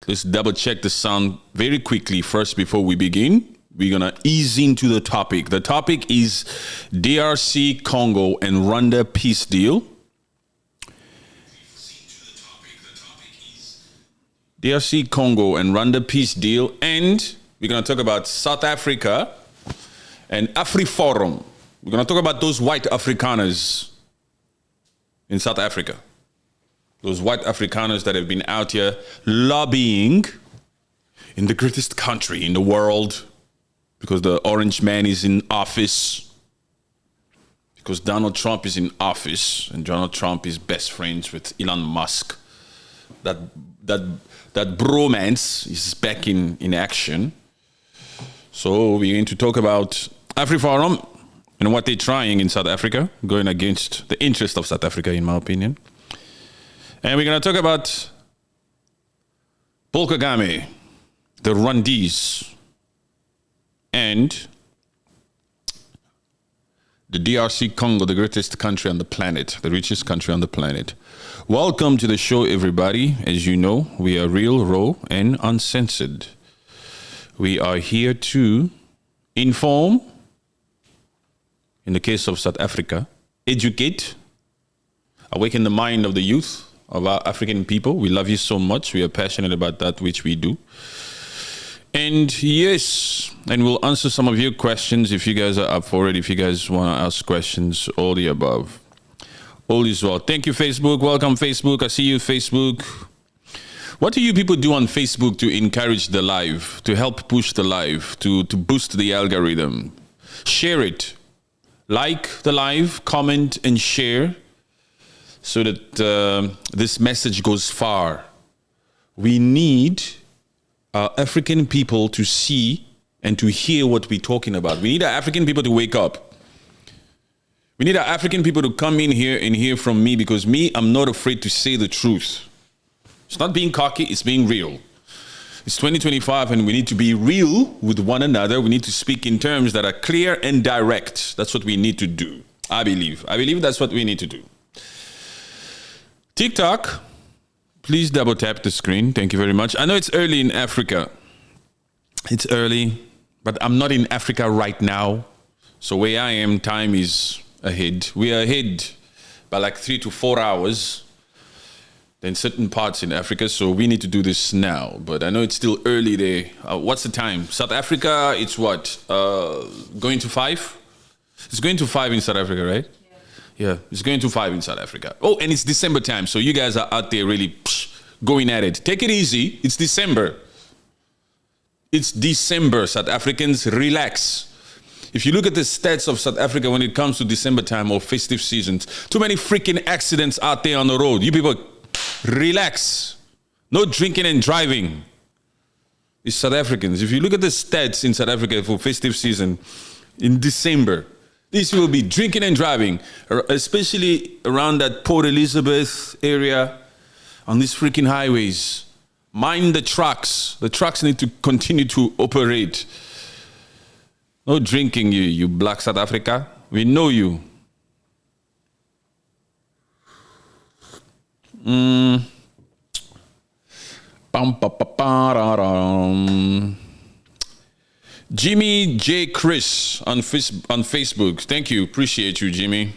let's double check the sound very quickly first before we begin. We're going to ease into the topic. The topic is DRC, Congo, and Rwanda peace deal. DRC, Congo, and Rwanda peace deal. And we're going to talk about South Africa and Afriforum. We're going to talk about those white Afrikaners in South Africa. Those white Afrikaners that have been out here lobbying in the greatest country in the world because the orange man is in office, because Donald Trump is in office, and Donald Trump is best friends with Elon Musk. That bromance is back in action. So we're going to talk about Afriforum and what they're trying in South Africa, going against the interest of South Africa, in my opinion. And we're going to talk about Paul Kagame, the Rwandese, and the DRC Congo, the greatest country on the planet, the richest country on the planet. Welcome to the show, everybody. As you know, we are real, raw, and uncensored. We are here to inform, in the case of South Africa, educate, awaken the mind of the youth, of our African people. We love you so much. We are passionate about that which we do. And yes, and we'll answer some of your questions if you guys are up for it. If you guys want to ask questions, all the above. All is well. Thank you, Facebook. Welcome, Facebook. I see you, Facebook. What do you people do on Facebook to encourage the live, to help push the live, to boost the algorithm? Share it. Like the live, comment, and share so that this message goes far. We need African people to see and to hear what we're talking about. We need our African people to wake up. We need our African people to come in here and hear from me, because me, I'm not afraid to say the truth. It's not being cocky, it's being real. It's 2025 and we need to be real with one another. We need to speak in terms that are clear and direct. That's what we need to do, I believe. I believe that's what we need to do. TikTok. Please double tap the screen. Thank you very much. I know it's early in Africa. It's early, but I'm not in Africa right now. So where I am, time is ahead. We are ahead by like 3 to 4 hours than certain parts in Africa. So we need to do this now. But I know it's still early there. What's the time? South Africa, it's what? Going to 5? It's going to 5 in South Africa, right? Yeah, it's going to 5 in South Africa. Oh, and it's December time, so you guys are out there really going at it. Take it easy. It's December. It's December. South Africans, relax. If you look at the stats of South Africa when it comes to December time or festive seasons, too many freaking accidents out there on the road. You people, relax. No drinking and driving. It's South Africans. If you look at the stats in South Africa for festive season in December, these will be drinking and driving, especially around that Port Elizabeth area, on these freaking highways. Mind the trucks. The trucks need to continue to operate. No drinking, you black South Africa. We know you. Jimmy J. Chris on Facebook. Thank you. Appreciate you, Jimmy.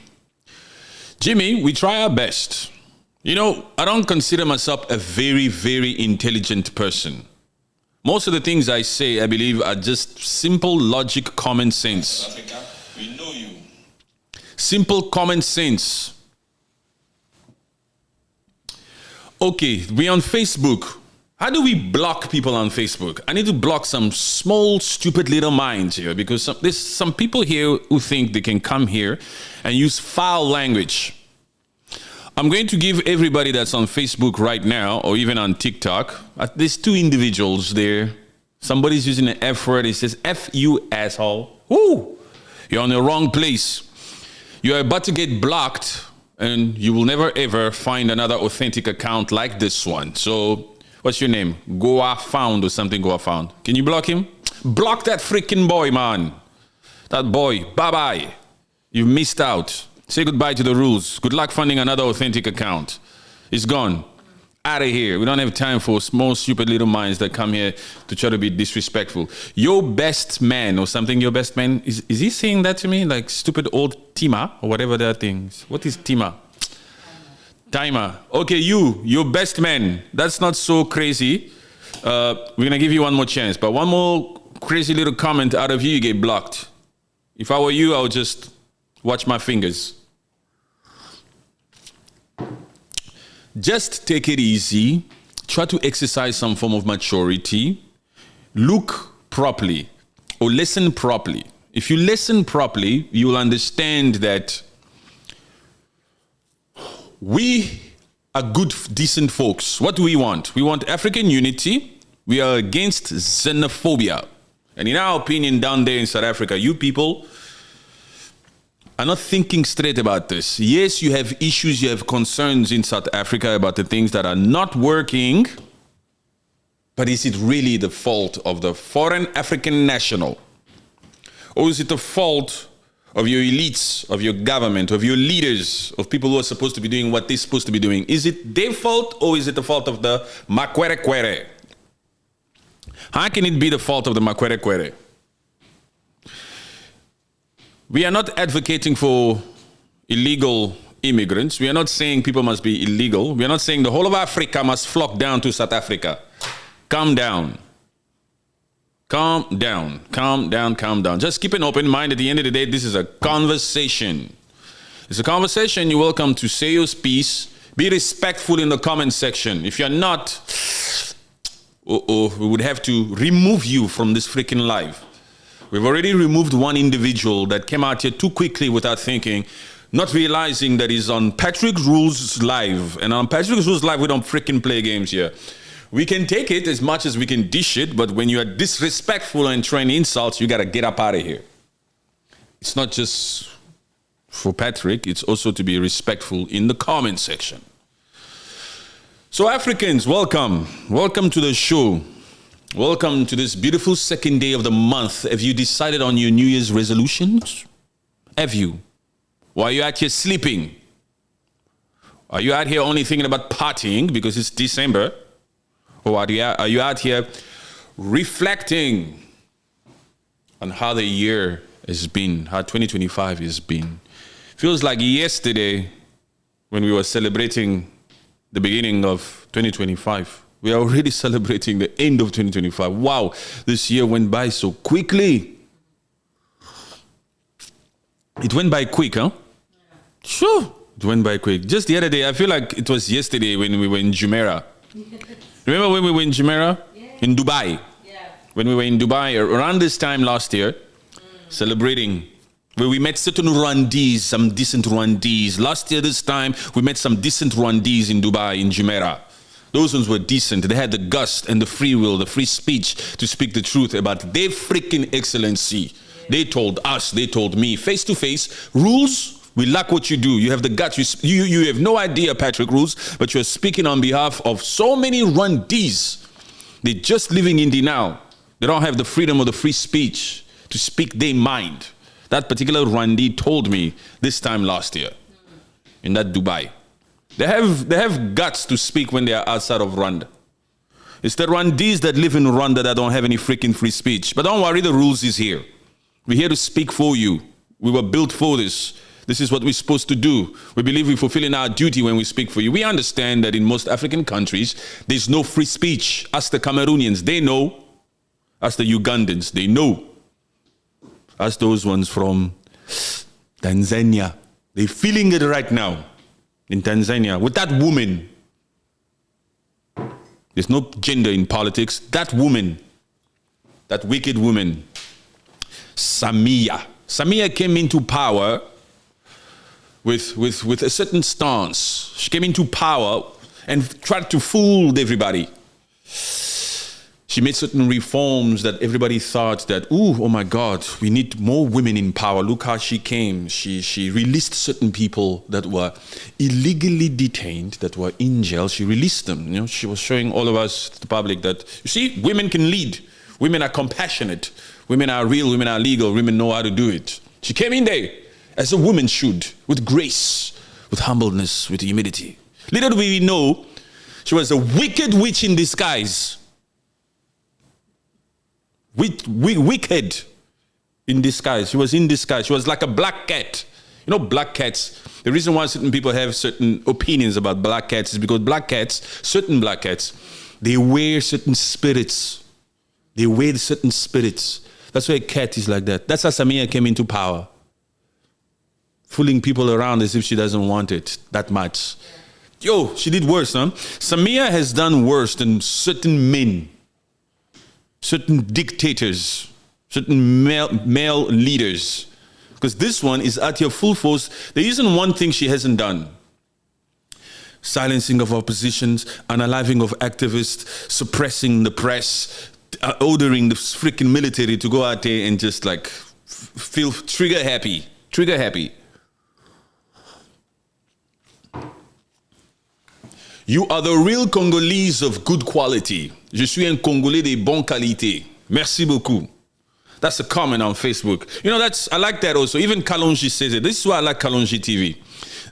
Jimmy, we try our best. You know, I don't consider myself a very, very intelligent person. Most of the things I say, I believe, are just simple logic, common sense. Africa, we know you. Simple common sense. Okay, we're on Facebook. How do we block people on Facebook? I need to block some small, stupid little minds here, because there's some people here who think they can come here and use foul language. I'm going to give everybody that's on Facebook right now, or even on TikTok, there's 2 individuals there. Somebody's using an F word. It says, F you asshole. Woo! You're on the wrong place. You're about to get blocked, and you will never ever find another authentic account like this one. So, what's your name? Goa Found or something, Goa Found. Can you block him? Block that freaking boy, man. That boy. Bye-bye. You've missed out. Say goodbye to the rules. Good luck finding another authentic account. It's gone. Out of here. We don't have time for small, stupid little minds that come here to try to be disrespectful. Your best man or something, your best man, is he saying that to me? Like stupid old Tima or whatever that thing is. What is Tima? Timer. Okay, your best man. That's not so crazy. We're going to give you one more chance. But one more crazy little comment out of you get blocked. If I were you, I would just watch my fingers. Just take it easy. Try to exercise some form of maturity. Look properly or listen properly. If you listen properly, you will understand that we are good, decent folks. What do we want? We want African unity. We are against xenophobia. And in our opinion, down there in South Africa, you people are not thinking straight about this. Yes, you have issues, you have concerns in South Africa about the things that are not working, but is it really the fault of the foreign African national? Or is it the fault of your elites, of your government, of your leaders, of people who are supposed to be doing what they're supposed to be doing? Is it their fault or is it the fault of the Makwere? How can it be the fault of the Makwere? We are not advocating for illegal immigrants. We are not saying people must be illegal. We are not saying the whole of Africa must flock down to South Africa. Calm down. Calm down. Calm down. Calm down. Just keep an open mind. At the end of the day, this is a conversation. It's a conversation. You're welcome to say your piece. Be respectful in the comment section. If you're not, we would have to remove you from this freaking live. We've already removed one individual that came out here too quickly without thinking, not realizing that he's on Patrick Rules Live. And on Patrick Rules Live, we don't freaking play games here. We can take it as much as we can dish it, but when you are disrespectful and trying insults, you got to get up out of here. It's not just for Patrick, it's also to be respectful in the comment section. So Africans, welcome. Welcome to the show. Welcome to this beautiful second day of the month. Have you decided on your New Year's resolutions? Have you? Or are you out here sleeping? Are you out here only thinking about partying because it's December? Or are you out here reflecting on how the year has been, how 2025 has been? Feels like yesterday when we were celebrating the beginning of 2025. We are already celebrating the end of 2025. Wow, this year went by so quickly. It went by quick, huh? Sure, it went by quick. Just the other day, I feel like it was yesterday when we were in Jumeirah. Remember when we were in Jumeirah? Yeah. In Dubai. Yeah. When we were in Dubai around this time last year, celebrating, where we met certain Rwandese, some decent Rwandese. Last year, this time, we met some decent Rwandese in Dubai, in Jumeirah. Those ones were decent. They had the gust and the free will, the free speech to speak the truth about their freaking excellency. Yeah. They told us, they told me, face to face, Rules, we like what you do. You have the guts. You have no idea, Patrick Rules, but you're speaking on behalf of so many Rwandese. They're just living in denial. They don't have the freedom of the free speech to speak their mind. That particular Rwandese told me this time last year in that Dubai. They have guts to speak when they are outside of Rwanda. It's the Rwandese that live in Rwanda that don't have any freaking free speech. But don't worry, the Rules is here. We're here to speak for you. We were built for this. This is what we're supposed to do. We believe we're fulfilling our duty when we speak for you. We understand that in most African countries, there's no free speech. Ask the Cameroonians, they know. Ask the Ugandans, they know. Ask those ones from Tanzania. They're feeling it right now. In Tanzania, with that woman, there's no gender in politics. That woman, that wicked woman, Samia came into power with a certain stance. She came into power and tried to fool everybody. She made certain reforms that everybody thought that, oh my God, we need more women in power. Look how she came. She released certain people that were illegally detained, that were in jail. She released them. You know, she was showing all of us, the public, that, you see, women can lead. Women are compassionate. Women are real. Women are legal. Women know how to do it. She came in there as a woman should, with grace, with humbleness, with humility. Little do we know She was a wicked witch in disguise. Wicked in disguise. She was in disguise. She was like a black cat. You know, black cats, the reason why certain people have certain opinions about black cats is because black cats, certain black cats, they wear certain spirits. They wear certain spirits. That's why a cat is like that. That's how Samia came into power. Fooling people around as if she doesn't want it that much. Yo, she did worse, huh? Samia has done worse than certain men, certain dictators, certain male leaders. Because this one is at your full force. There isn't one thing she hasn't done. Silencing of oppositions, unaliving of activists, suppressing the press, ordering the freaking military to go out there and just like feel trigger happy. Trigger happy. You are the real Congolese of good quality. Je suis un Congolais de bonne qualité. Merci beaucoup. That's a comment on Facebook. You know, I like that also. Even Kalonji says it. This is why I like Kalonji TV.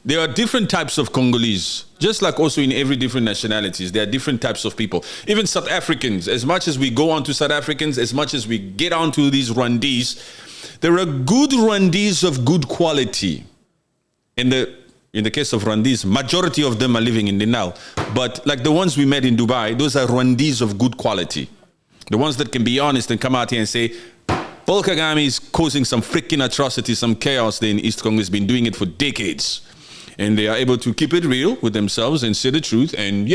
There are different types of Congolese, just like also in every different nationalities. There are different types of people. Even South Africans, as much as we go on to South Africans, as much as we get onto these Rwandese, there are good Rwandese of good quality. In the case of Rwandese, majority of them are living in the now. But like the ones we met in Dubai, those are Rwandese of good quality. The ones that can be honest and come out here and say, Paul Kagame is causing some freaking atrocity, some chaos there in East Congo. Has been doing it for decades. And they are able to keep it real with themselves and say the truth and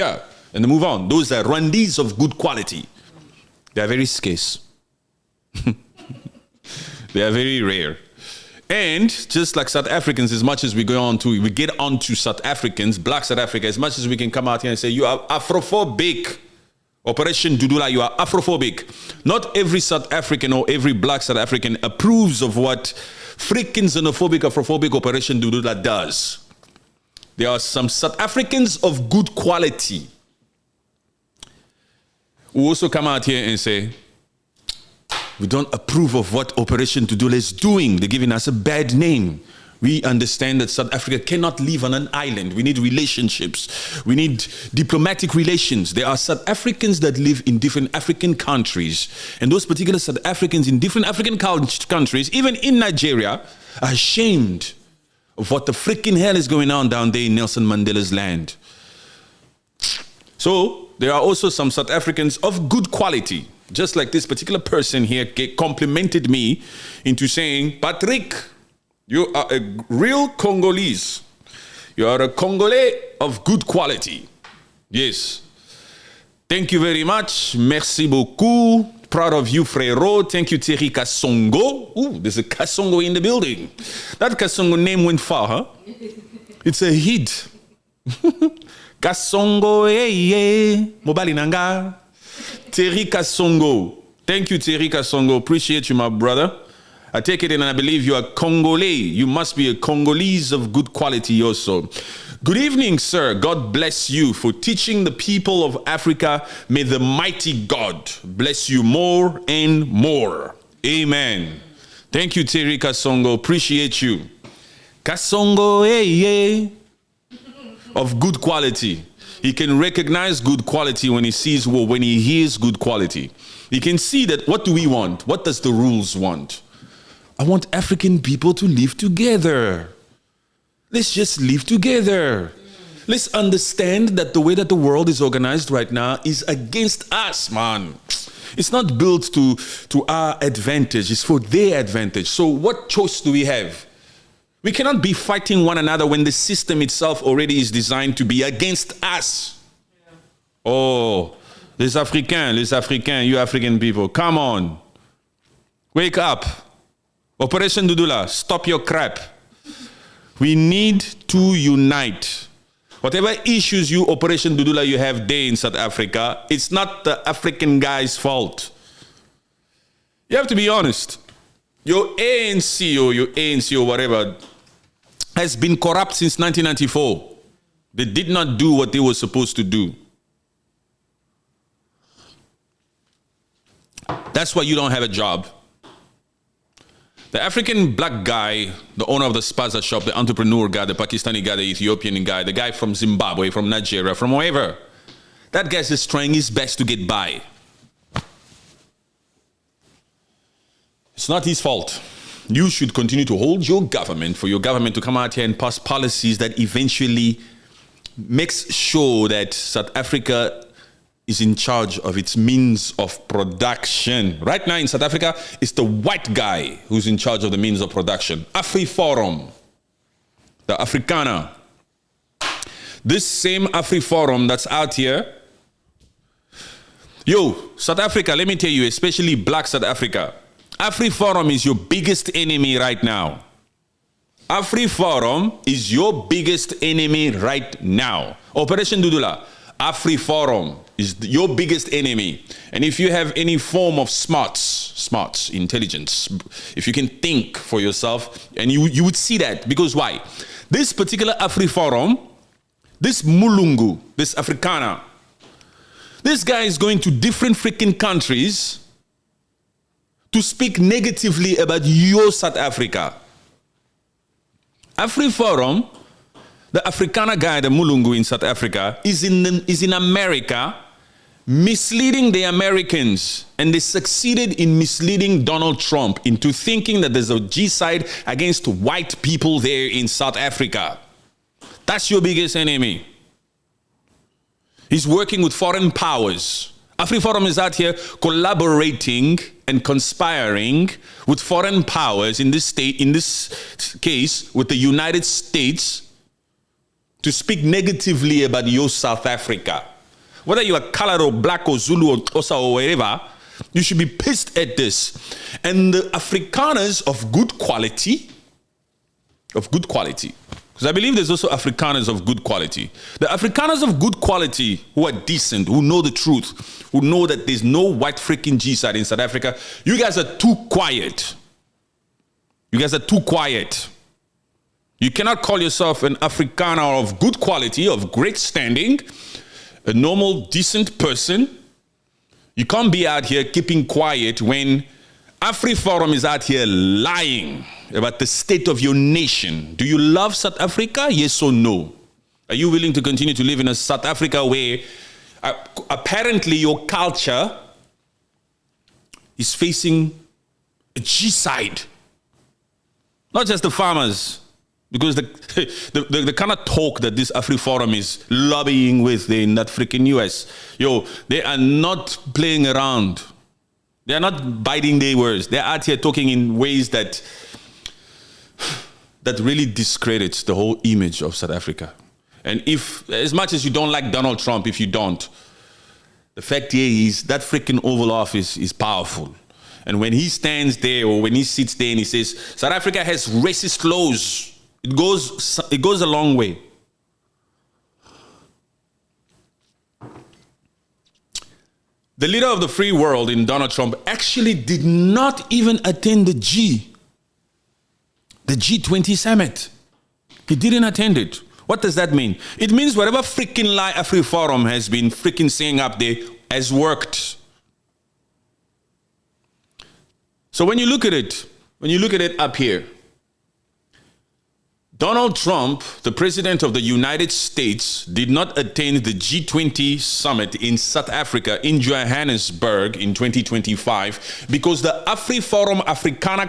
move on. Those are Rwandese of good quality. They are very scarce. They are very rare. And just like South Africans, as much as we get onto South Africans, black South Africa, as much as we can come out here and say, you are Afrophobic. Operation Dudula, you are Afrophobic. Not every South African or every black South African approves of what freaking xenophobic, Afrophobic Operation Dudula does. There are some South Africans of good quality who also come out here and say, we don't approve of what Operation Dudula is doing. They're giving us a bad name. We understand that South Africa cannot live on an island. We need relationships. We need diplomatic relations. There are South Africans that live in different African countries. And those particular South Africans in different African countries, even in Nigeria, are ashamed of what the freaking hell is going on down there in Nelson Mandela's land. So there are also some South Africans of good quality. Just like this particular person here complimented me into saying, Patrick, you are a real Congolese. You are a Congolais of good quality. Yes. Thank you very much. Merci beaucoup. Proud of you, Frérot. Thank you, Thierry Kasongo. Ooh, there's a Kasongo in the building. That Kasongo name went far, huh? It's a hit. Kasongo, yeah. Mobali nanga. Thierry Kasongo. Thank you, Thierry Kasongo. Appreciate you, my brother. I take it in and I believe you are Congolese. You must be a Congolese of good quality also. Good evening, sir. God bless you for teaching the people of Africa. May the mighty God bless you more and more. Amen. Thank you, Thierry Kasongo. Appreciate you. Kasongo, hey. Of good quality. He can recognize good quality when he sees, well, when he hears good quality. He can see that, what do we want? What does the rules want? I want African people to live together. Let's just live together. Let's understand that the way that the world is organized right now is against us, man. It's not built to our advantage. It's for their advantage. So what choice do we have? We cannot be fighting one another when the system itself already is designed to be against us. Yeah. Oh, les Africains, you African people, come on. Wake up. Operation Dudula, stop your crap. We need to unite. Whatever issues Operation Dudula you have there in South Africa, it's not the African guy's fault. You have to be honest. Your ANC or whatever has been corrupt since 1994. They did not do what they were supposed to do. That's why you don't have a job. The African black guy, the owner of the spaza shop, the entrepreneur guy, the Pakistani guy, the Ethiopian guy, the guy from Zimbabwe, from Nigeria, from wherever, That guy's just trying his best to get by. It's not his fault. You should continue to hold your government for your government to come out here and pass policies that eventually makes sure that South Africa is in charge of its means of production. Right now in South Africa, it's the white guy who's in charge of the means of production. Afriforum, the Afrikaner. This same Afriforum that's out here. Yo, South Africa, let me tell you, especially black South Africa, Afriforum is your biggest enemy right now. Afriforum is your biggest enemy right now. Operation Dudula, Afriforum is your biggest enemy. And if you have any form of smarts, intelligence, if you can think for yourself, and you would see that. Because why? This particular Afriforum, this Mulungu, this Afrikaner, this guy is going to different freaking countries to speak negatively about your South Africa. Afriforum, the Afrikaner guy, the Mulungu in South Africa, is in America misleading the Americans, and they succeeded in misleading Donald Trump into thinking that there's a genocide against white people there in South Africa. That's your biggest enemy. He's working with foreign powers. Afriforum is out here collaborating and conspiring with foreign powers in this state, in this case, with the United States, to speak negatively about your South Africa. Whether you are colored or black or Zulu or Xhosa or wherever, you should be pissed at this. And the Afrikaners of good quality, because I believe there's also Afrikaners of good quality. The Afrikaners of good quality who are decent, who know the truth, who know that there's no white freaking genocide in South Africa, you guys are too quiet. You guys are too quiet. You cannot call yourself an Afrikaner of good quality, of great standing, a normal, decent person. You can't be out here keeping quiet when Afriforum is out here lying about the state of your nation. Do you love South Africa? Yes or no? Are you willing to continue to live in a South Africa where apparently your culture is facing a genocide? Not just the farmers, because the kind of talk that this Afriforum is lobbying with in that freaking US, they are not playing around. They are not biting their words. They're out here talking in ways that really discredits the whole image of South Africa. And if, as much as you don't like Donald Trump, if you don't, the fact here is that freaking Oval Office is powerful. And when he stands there or when he sits there and he says, South Africa has racist laws, it goes a long way. The leader of the free world in Donald Trump actually did not even attend the G20 summit. He didn't attend it. What does that mean? It means whatever freaking lie Afriforum has been freaking saying up there has worked. So when you look at it up here, Donald Trump, the president of the United States, did not attend the G20 summit in South Africa in Johannesburg in 2025 because the Afriforum Afrikaner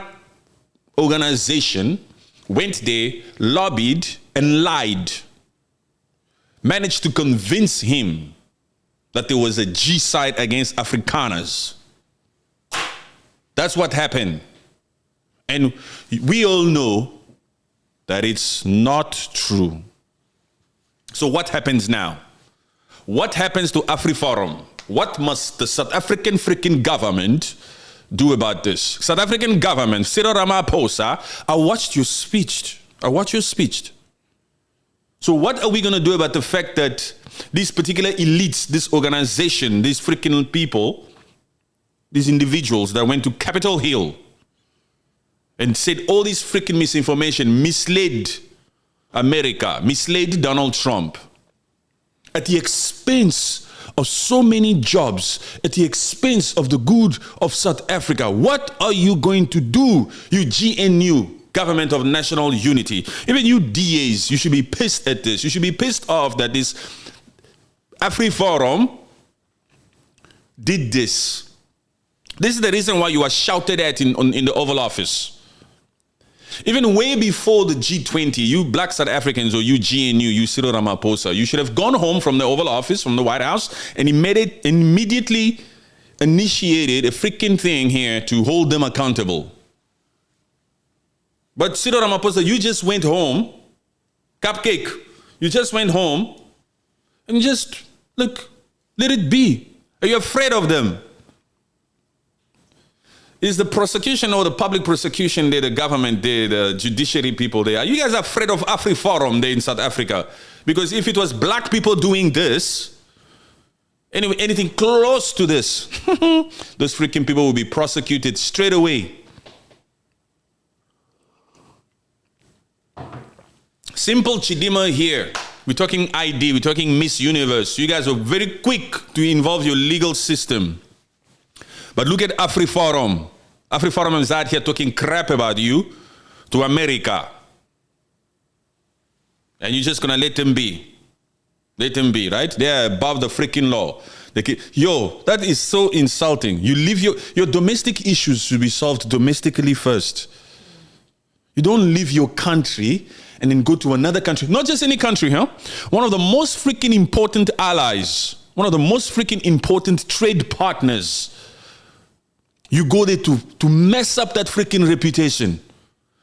organization went there, lobbied, and lied. Managed to convince him that there was a genocide against Afrikaners. That's what happened. And we all know that it's not true. So what happens now? What happens to Afriforum? What must the South African freaking government do about this? South African government, Cyril Ramaphosa, I watched your speech. So what are we going to do about the fact that these particular elites, this organization, these freaking people, these individuals that went to Capitol Hill and said all this freaking misinformation, misled America, misled Donald Trump at the expense of so many jobs, at the expense of the good of South Africa? What are you going to do, you GNU, Government of National Unity? Even you DAs, you should be pissed at this. You should be pissed off that this Afriforum did this. This is the reason why you are shouted at in the Oval Office. Even way before the G20, you black South Africans or you GNU, you Cyril Ramaphosa, you should have gone home from the Oval Office, from the White House, and immediately initiated a freaking thing here to hold them accountable. But Cyril Ramaphosa, you just went home, cupcake, you just went home, and just, look, let it be. Are you afraid of them? Is the prosecution or the public prosecution there, the government there, the judiciary people there, are you guys afraid of Afriforum there in South Africa? Because if it was black people doing this, anyway, anything close to this, those freaking people will be prosecuted straight away. Simple Chidima here. We're talking ID, we're talking Miss Universe. You guys are very quick to involve your legal system. But look at Afriforum. Afriforum is out here talking crap about you to America. And you're just going to let them be. Let them be, right? They're above the freaking law. Yo, that is so insulting. You leave your domestic issues should be solved domestically first. You don't leave your country and then go to another country. Not just any country, huh? One of the most freaking important allies. One of the most freaking important trade partners. You go there to mess up that freaking reputation.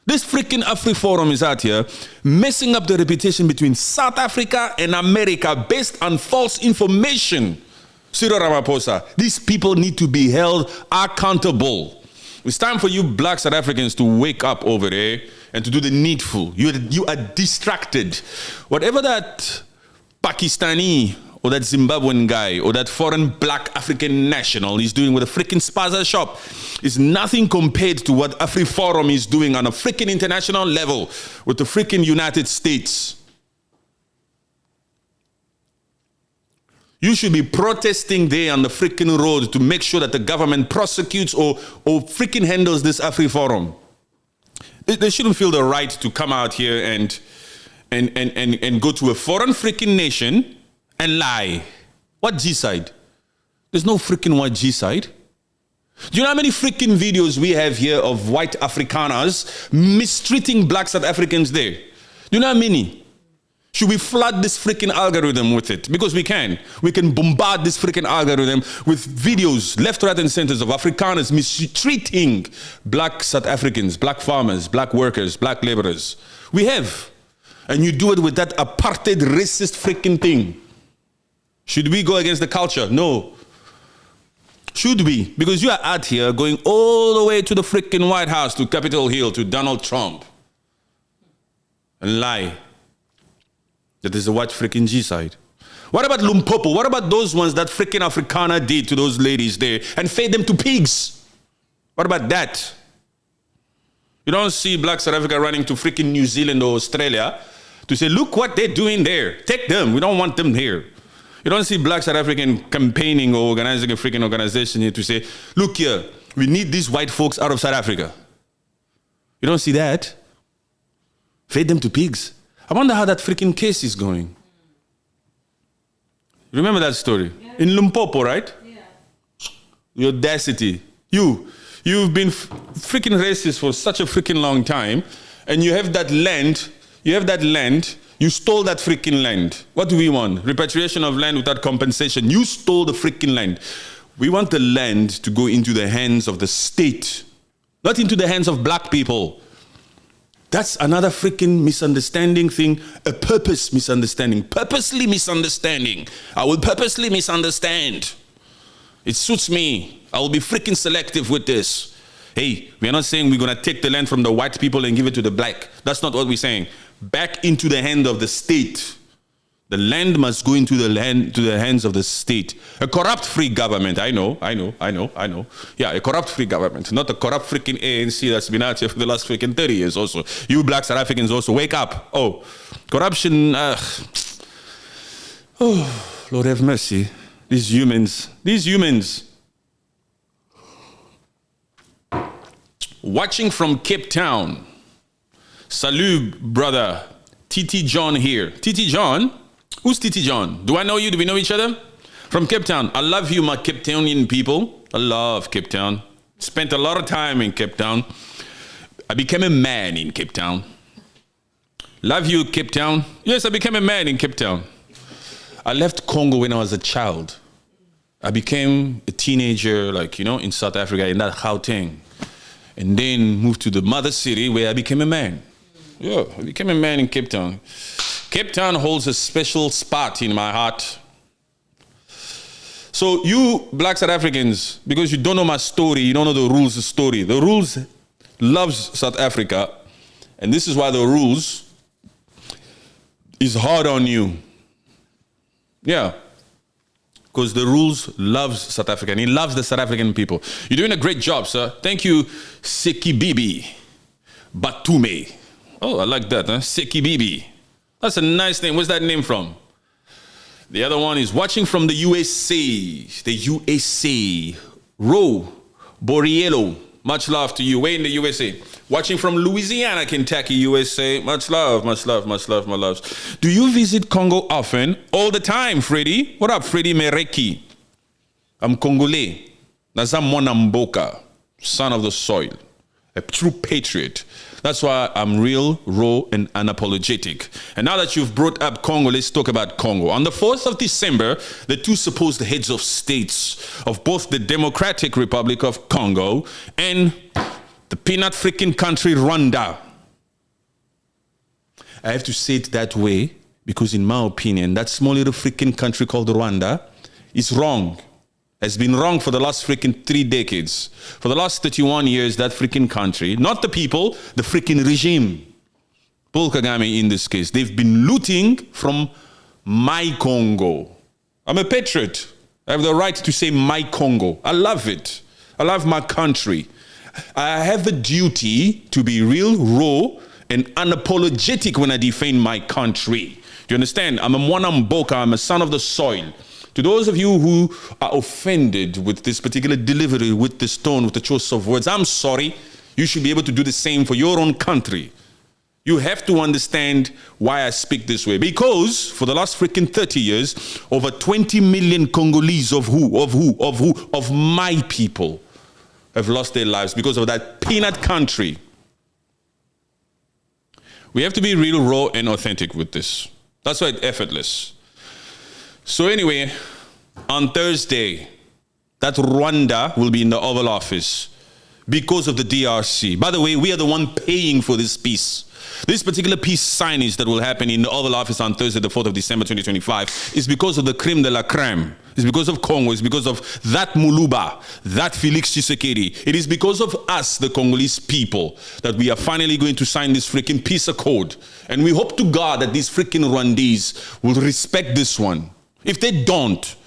This freaking Afriforum is out here messing up the reputation between South Africa and America based on false information. Cyril Ramaphosa, these people need to be held accountable. It's time for you black South Africans to wake up over there and to do the needful. You are distracted. Whatever that Pakistani or that Zimbabwean guy or that foreign black African national is doing with a freaking spaza shop is nothing compared to what Afriforum is doing on a freaking international level with the freaking United States. You should be protesting there on the freaking road to make sure that the government prosecutes or freaking handles this Afriforum. They shouldn't feel the right to come out here and go to a foreign freaking nation and lie. What G-side? There's no freaking white G-side. Do you know how many freaking videos we have here of white Afrikaners mistreating black South Africans there? Do you know how many? Should we flood this freaking algorithm with it? Because we can. We can bombard this freaking algorithm with videos, left, right, and centers of Afrikaners mistreating black South Africans, black farmers, black workers, black laborers. We have. And you do it with that apartheid racist freaking thing. Should we go against the culture? No. Should we? Because you are out here going all the way to the freaking White House, to Capitol Hill, to Donald Trump. And lie. That there's a white freaking G-side. What about Limpopo? What about those ones that freaking Afrikaner did to those ladies there and fed them to pigs? What about that? You don't see black South Africa running to freaking New Zealand or Australia to say, look what they're doing there. Take them. We don't want them here. You don't see black South African campaigning or organizing a freaking organization here to say, look here, we need these white folks out of South Africa. You don't see that. Feed them to pigs. I wonder how that freaking case is going. Remember that story? Yeah. In Limpopo, right? Yeah. The audacity. You've been freaking racist for such a freaking long time, and you have that land, you stole that freaking land. What do we want? Repatriation of land without compensation. You stole the freaking land. We want the land to go into the hands of the state, not into the hands of black people. That's another freaking misunderstanding thing, a purpose misunderstanding, purposely misunderstanding. I will purposely misunderstand. It suits me. I will be freaking selective with this. Hey, we're not saying we're going to take the land from the white people and give it to the black. That's not what we're saying. Back into the hand of the state. The land must go into the hands of the state. A corrupt free government. I know. Yeah, a corrupt free government. Not a corrupt freaking ANC that's been out here for the last freaking 30 years also. You black South Africans also, wake up. Oh, corruption. Oh, Lord have mercy. These humans. Watching from Cape Town. Salut, brother. TT John here. TT John, Who's Titi John? Do I know you? Do we know each other? From Cape Town. I love you, my Cape Townian people. I love Cape Town. Spent a lot of time in Cape Town. I became a man in Cape Town. Love you, Cape Town. Yes, I became a man in Cape Town. I left Congo when I was a child. I became a teenager, like, you know, in South Africa, in that Gauteng. And then moved to the mother city where I became a man. Yeah, I became a man in Cape Town. Cape Town holds a special spot in my heart. So you black South Africans, because you don't know my story, you don't know the rules of the story. The rules loves South Africa, and this is why the rules is hard on you. Yeah. Because the rules loves South Africa, and he loves the South African people. You're doing a great job, sir. Thank you, Sekibibi Batume. Oh, I like that, huh? Sekibibi. That's a nice name. Where's that name from? The other one is watching from the USA. The USA. Ro Boriello. Much love to you. Way in the USA. Watching from Louisiana, Kentucky, USA. Much love, much love, much love, my loves. Do you visit Congo often? All the time, Freddy. What up, Freddy Mereki? I'm Congolese. Nazam Mwanamboka, son of the soil. A true patriot. That's why I'm real, raw, and unapologetic. And now that you've brought up Congo, let's talk about Congo. On the 4th of December, the two supposed heads of states of both the Democratic Republic of Congo and the peanut freaking country Rwanda. I have to say it that way because in my opinion, that small little freaking country called Rwanda is wrong. Has been wrong for the last freaking 3 decades. For the last 31 years, that freaking country, not the people, the freaking regime, Paul Kagame in this case, they've been looting from my Congo. I'm a patriot. I have the right to say my Congo. I love it. I love my country. I have the duty to be real, raw, and unapologetic when I defend my country. Do you understand? I'm a Mwanamboka. I'm a son of the soil. To those of you who are offended with this particular delivery, with this tone, with the choice of words, I'm sorry. You should be able to do the same for your own country. You have to understand why I speak this way. Because for the last freaking 30 years, over 20 million Congolese of my people have lost their lives because of that peanut country. We have to be real, raw, and authentic with this. That's why it's effortless. So anyway, on Thursday, that Rwanda will be in the Oval Office because of the DRC. By the way, we are the one paying for this peace. This particular peace signage that will happen in the Oval Office on Thursday, the 4th of December, 2025, is because of the creme de la creme. It's because of Congo. It's because of that Muluba, that Felix Tshisekedi. It is because of us, the Congolese people, that we are finally going to sign this freaking peace accord. And we hope to God that these freaking Rwandese will respect this one. If they don't,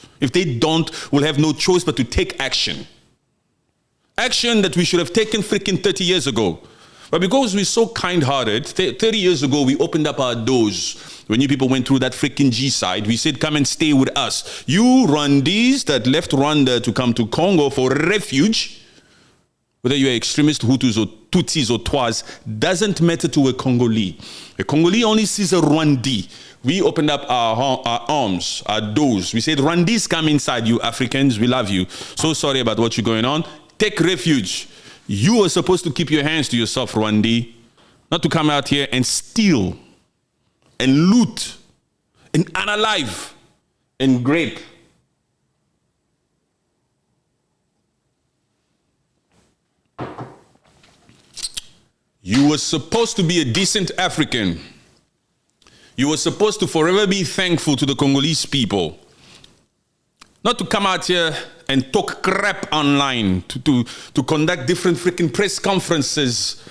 we'll have no choice but to take action. Action that we should have taken freaking 30 years ago. But because we're so kind-hearted, 30 years ago, we opened up our doors. When you people went through that freaking G-side, we said, come and stay with us. You Rwandese that left Rwanda to come to Congo for refuge, whether you're extremist Hutus or Tutsis or Twas, doesn't matter to a Congolese. A Congolese only sees a Rwandese. We opened up our arms, our doors. We said, Rwandese, come inside, you Africans. We love you. So sorry about what you're going on. Take refuge. You are supposed to keep your hands to yourself, Rwandese, not to come out here and steal and loot and unalive and grape. You were supposed to be a decent African. You were supposed to forever be thankful to the Congolese people. Not to come out here and talk crap online, to conduct different freaking press conferences.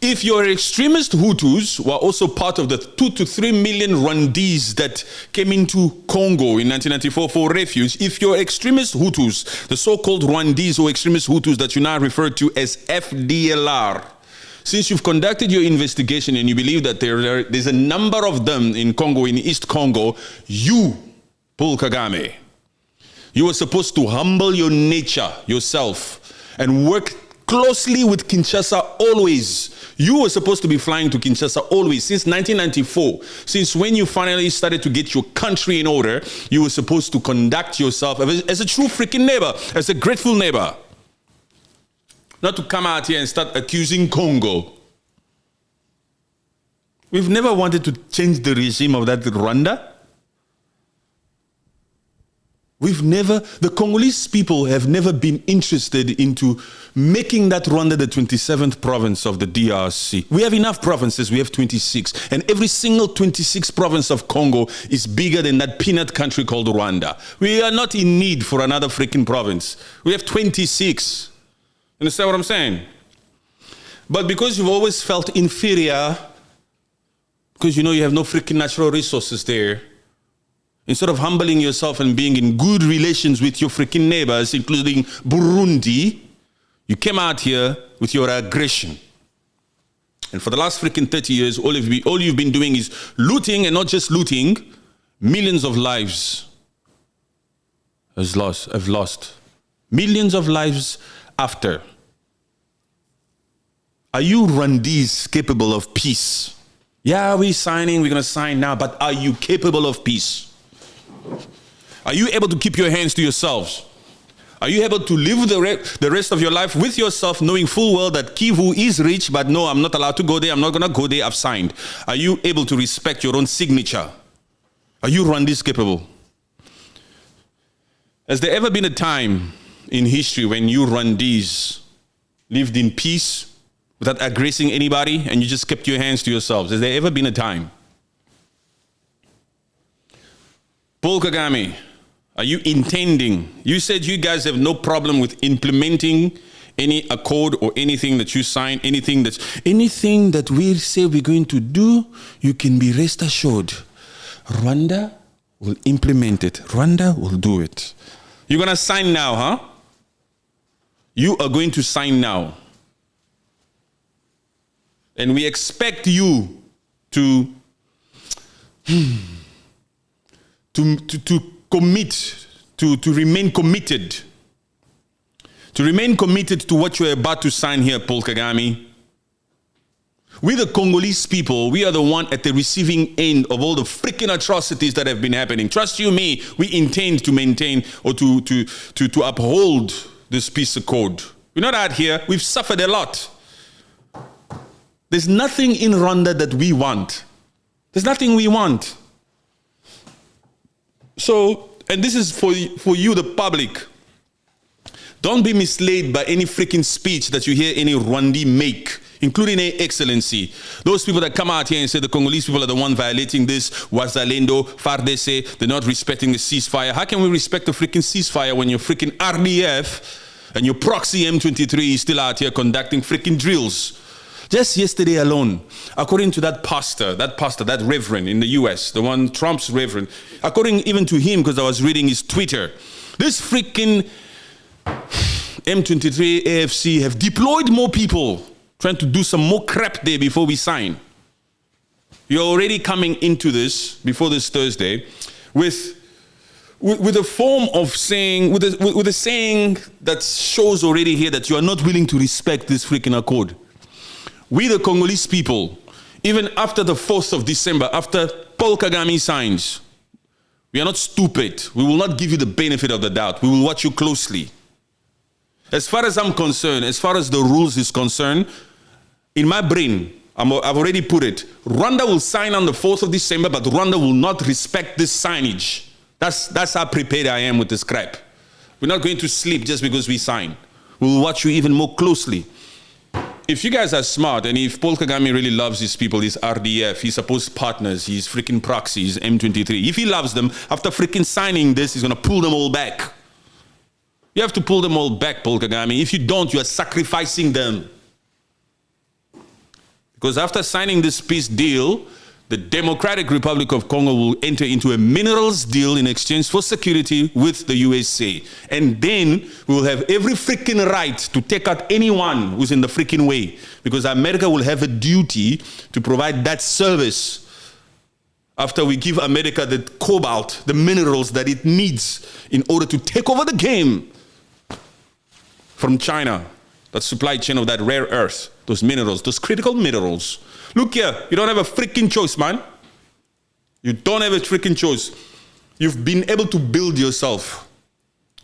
If you're extremist Hutus who are also part of the 2 to 3 million Rwandese that came into Congo in 1994 for refuge, if you're extremist Hutus, the so-called Rwandese or extremist Hutus that you now refer to as FDLR, since you've conducted your investigation and you believe that there's a number of them in Congo, in East Congo, you, Paul Kagame, you were supposed to humble your nature, yourself, and work closely with Kinshasa always. You were supposed to be flying to Kinshasa always, since 1994. Since when you finally started to get your country in order, you were supposed to conduct yourself as a true freaking neighbor, as a grateful neighbor. Not to come out here and start accusing Congo. We've never wanted to change the regime of that Rwanda. The Congolese people have never been interested into making that Rwanda the 27th province of the DRC. We have enough provinces, we have 26. And every single 26th province of Congo is bigger than that peanut country called Rwanda. We are not in need for another freaking province. We have 26. Understand what I'm saying? But because you've always felt inferior, because you know you have no freaking natural resources there, instead of humbling yourself and being in good relations with your freaking neighbors, including Burundi, you came out here with your aggression. And for the last freaking 30 years, all you've been doing is looting, and not just looting, millions of lives have lost. Millions of lives after. Are you Rwandese capable of peace? Yeah, we're going to sign now, but are you capable of peace? Are you able to keep your hands to yourselves? Are you able to live the rest of your life with yourself, knowing full well that Kivu is rich, but no, I'm not allowed to go there, I'm not going to go there, I've signed? Are you able to respect your own signature? Are you Rwandese capable? Has there ever been a time in history when you Rwandese lived in peace without aggressing anybody and you just kept your hands to yourselves? Has there ever been a time? Paul Kagame, are you intending? You said you guys have no problem with implementing any accord or anything that you sign, anything that we say we're going to do, you can be rest assured. Rwanda will implement it. Rwanda will do it. You're going to sign now, huh? You are going to sign now. And we expect you to commit, to remain committed. To remain committed to what you're about to sign here, Paul Kagame. We, the Congolese people, we are the one at the receiving end of all the freaking atrocities that have been happening. Trust you me, we intend to maintain or to uphold this peace accord. We're not out here. We've suffered a lot. There's nothing in Rwanda that we want. There's nothing we want. So, and this is for you, the public. Don't be misled by any freaking speech that you hear any Rwandi make, including a excellency. Those people that come out here and say the Congolese people are the one violating this, Wazalendo, FARDC, they're not respecting the ceasefire. How can we respect the freaking ceasefire when your freaking RDF and your proxy M23 is still out here conducting freaking drills? Just yesterday alone, according to that pastor, that reverend in the US, the one Trump's reverend, according even to him, because I was reading his Twitter, this freaking M23 AFC have deployed more people trying to do some more crap there before we sign. You're already coming into this before this Thursday with a form of saying, with a saying that shows already here that you are not willing to respect this freaking accord. We, the Congolese people, even after the 4th of December, after Paul Kagame signs, we are not stupid. We will not give you the benefit of the doubt. We will watch you closely. As far as I'm concerned, as far as the rules is concerned, in my brain, I've already put it. Rwanda will sign on the 4th of December, but Rwanda will not respect this signage. That's how prepared I am with this crap. We're not going to sleep just because we sign. We'll watch you even more closely. If you guys are smart, and if Paul Kagame really loves his people, his RDF, his supposed partners, his freaking proxies, M23, if he loves them, after freaking signing this, he's going to pull them all back. You have to pull them all back, Paul Kagame. If you don't, you are sacrificing them. Because after signing this peace deal, the Democratic Republic of Congo will enter into a minerals deal in exchange for security with the USA. And then we will have every freaking right to take out anyone who's in the freaking way. Because America will have a duty to provide that service after we give America the cobalt, the minerals that it needs in order to take over the game from China. that supply chain of that rare earth, those minerals, those critical minerals. Look here, you don't have a freaking choice, man. You don't have a freaking choice. You've been able to build yourself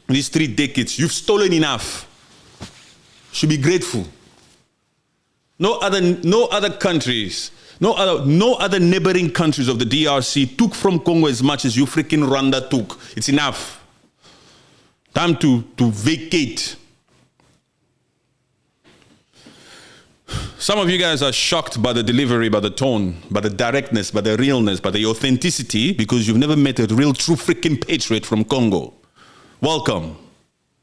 in these 3 decades. You've stolen enough. You should be grateful. No other countries, no other neighboring countries of the DRC took from Congo as much as you freaking Rwanda took. It's enough. Time to vacate. Some of you guys are shocked by the delivery, by the tone, by the directness, by the realness, by the authenticity, because you've never met a real, true freaking patriot from Congo. Welcome.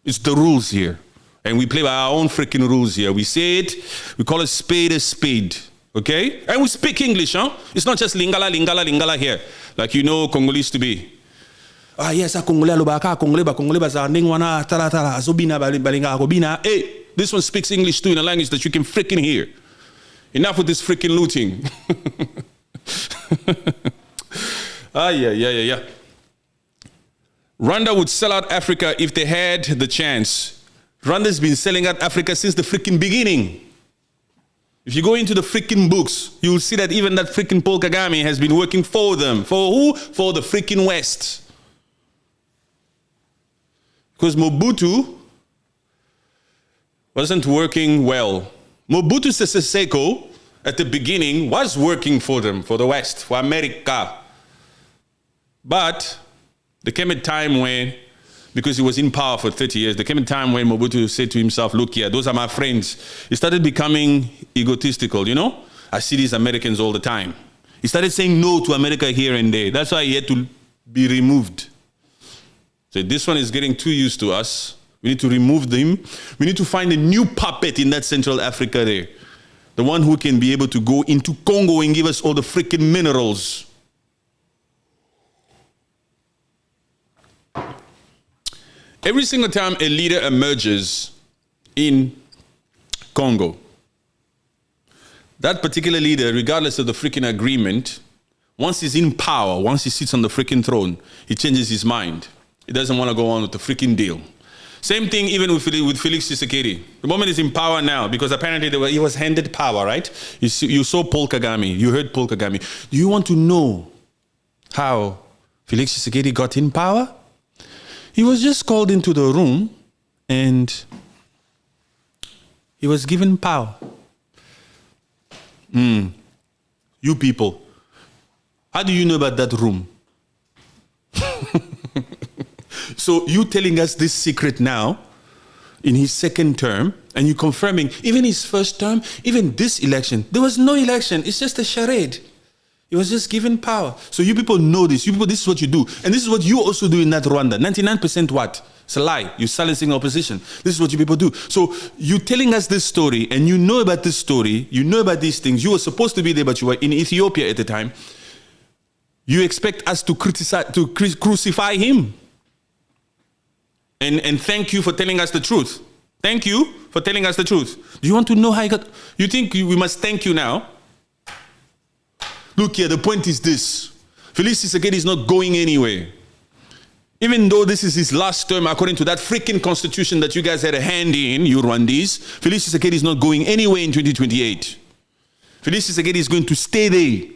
It's the rules here. And we play by our own freaking rules here. We say it, we call a spade, okay? And we speak English, huh? It's not just lingala here, like you know Congolese to be. Ah, yes, Congolese lobaka, Congolese bazarning wana, tala, azobina, balinga, agobina. Hey, this one speaks English too in a language that you can freaking hear. Enough with this freaking looting. Yeah. Rwanda would sell out Africa if they had the chance. Rwanda's been selling out Africa since the freaking beginning. If you go into the freaking books, you will see that even that freaking Paul Kagame has been working for them. For who? For the freaking West. Because Mobutu wasn't working well. Mobutu Sese Seko, at the beginning, was working for them, for the West, for America. But there came a time when, because he was in power for 30 years, there came a time when Mobutu said to himself, look here, those are my friends. He started becoming egotistical, you know? I see these Americans all the time. He started saying no to America here and there. That's why he had to be removed. So this one is getting too used to us. We need to remove them. We need to find a new puppet in that Central Africa there. The one who can be able to go into Congo and give us all the freaking minerals. Every single time a leader emerges in Congo, that particular leader, regardless of the freaking agreement, once he's in power, once he sits on the freaking throne, he changes his mind. He doesn't want to go on with the freaking deal. Same thing even with Felix Tshisekedi. The moment he's in power now, because apparently he was handed power, right? You saw Paul Kagame. You heard Paul Kagame. Do you want to know how Felix Tshisekedi got in power? He was just called into the room and he was given power. You people, how do you know about that room? So you telling us this secret now in his second term, and you confirming even his first term, even this election, there was no election. It's just a charade. He was just given power. So you people know this. You people, this is what you do. And this is what you also do in that Rwanda. 99% what? It's a lie. You're silencing opposition. This is what you people do. So you're telling us this story, and you know about this story. You know about these things. You were supposed to be there, but you were in Ethiopia at the time. You expect us to crucify him. And thank you for telling us the truth. Thank you for telling us the truth. Do you want to know how he got? You think we must thank you now? Look here, the point is this. Felix Tshisekedi is not going anywhere. Even though this is his last term, according to that freaking constitution that you guys had a hand in, you Rwandese, Felix Tshisekedi is not going anywhere in 2028. Felix Tshisekedi is going to stay there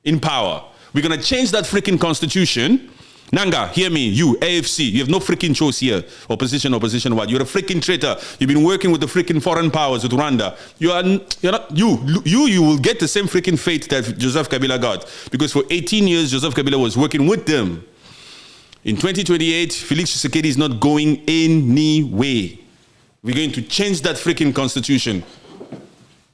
in power. We're going to change that freaking constitution. Nanga, hear me, you, AFC, you have no freaking choice here. Opposition, what? You're a freaking traitor. You've been working with the freaking foreign powers, with Rwanda. You will get the same freaking fate that Joseph Kabila got. Because for 18 years, Joseph Kabila was working with them. In 2028, Felix Tshisekedi is not going anywhere. We're going to change that freaking constitution